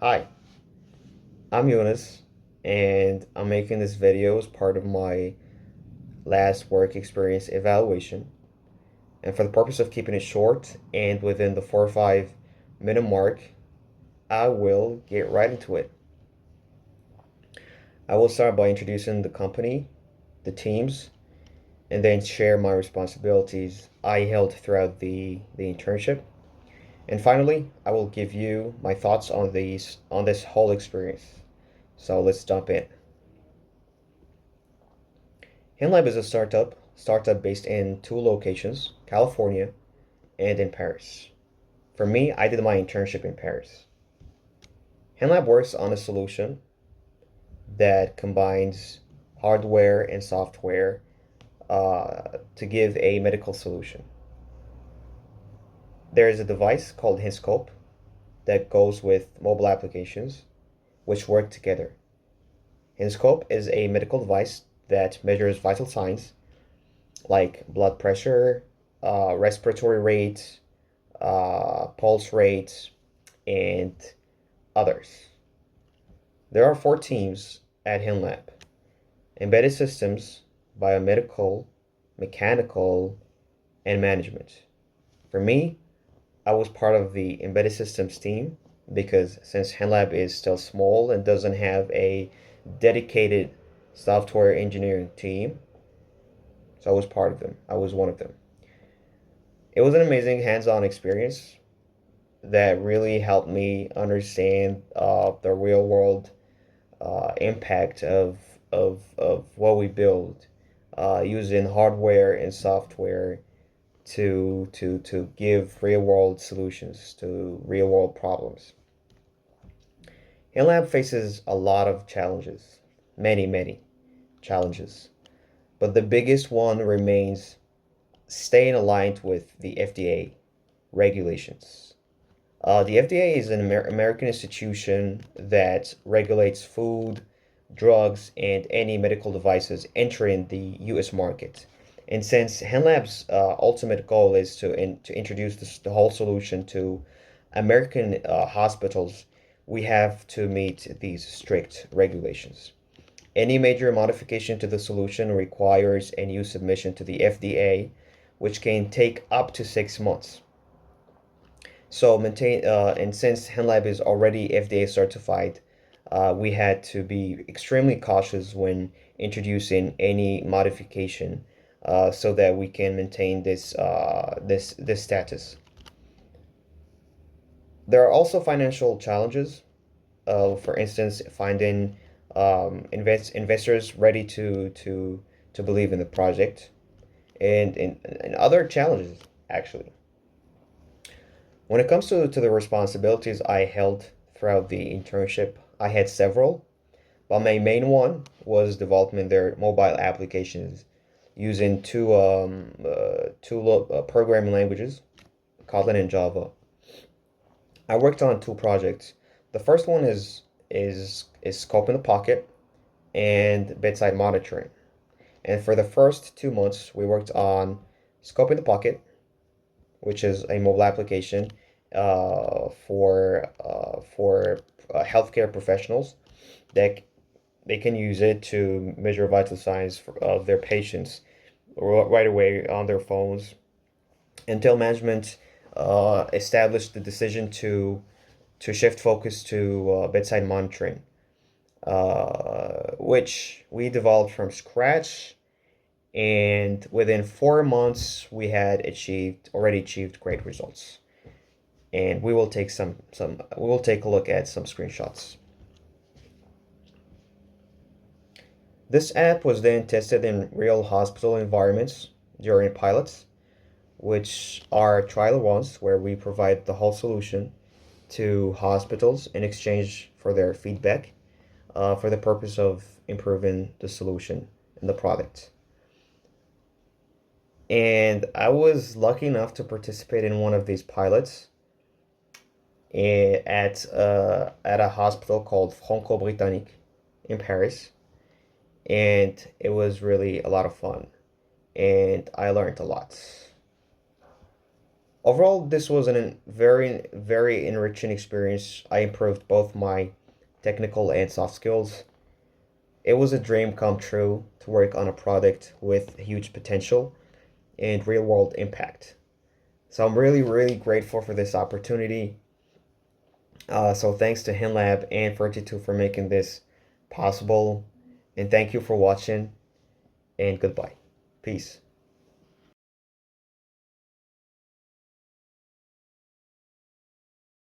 Hi, I'm Yunus, and I'm making this video as part of my last work experience evaluation. And for the purpose of keeping it short and within the 4 or 5 minute mark, I will get right into it. I will start by introducing the company, the teams, and then share my responsibilities I held throughout the internship. And finally, I will give you my thoughts on this whole experience. So let's jump in. HinLab is a startup based in two locations, California and in Paris. For me, I did my internship in Paris. HinLab works on a solution that combines hardware and software to give a medical solution. There is a device called HinScope that goes with mobile applications which work together. HinScope is a medical device that measures vital signs like blood pressure, respiratory rate, pulse rate, and others. There are four teams at HinLab: embedded systems, biomedical, mechanical, and management. For me, I was part of the embedded systems team because since HinLab is still small and doesn't have a dedicated software engineering team, so I was part of them. I was one of them. It was an amazing hands-on experience that really helped me understand the real world impact of what we build using hardware and software to give real world solutions to real world problems. HinLab faces a lot of challenges, many challenges, but the biggest one remains staying aligned with the FDA regulations. The FDA is an American institution that regulates food, drugs, and any medical devices entering the US market. And since HinLab's ultimate goal is to introduce the whole solution to American hospitals, we have to meet these strict regulations. Any major modification to the solution requires a new submission to the FDA, which can take up to 6 months. So maintain and since HinLab is already FDA certified, we had to be extremely cautious when introducing any modification so that we can maintain this status. There are also financial challenges. For instance, finding investors ready to believe in the project, and other challenges actually. When it comes to the responsibilities I held throughout the internship, I had several, but my main one was developing their mobile applications using two programming languages, Kotlin and Java. I worked on two projects. The first one is Scope in the Pocket and bedside monitoring. And for the first 2 months, we worked on Scope in the Pocket, which is a mobile application for healthcare professionals that they can use it to measure vital signs of their patients right away on their phones. Until management established the decision to shift focus to bedside monitoring, which we developed from scratch. And within 4 months, we had already achieved great results. And we will take a look at some screenshots. This app was then tested in real hospital environments during pilots, which are trial runs where we provide the whole solution to hospitals in exchange for their feedback for the purpose of improving the solution and the product. And I was lucky enough to participate in one of these pilots at a hospital called Franco-Britannique in Paris, and it was really a lot of fun, and I learned a lot. Overall, this was a very, very enriching experience. I improved both my technical and soft skills. It was a dream come true to work on a product with huge potential and real world impact. So I'm really, really grateful for this opportunity. So thanks to HinLab and Fortitude for making this possible. And thank you for watching, and goodbye. Peace.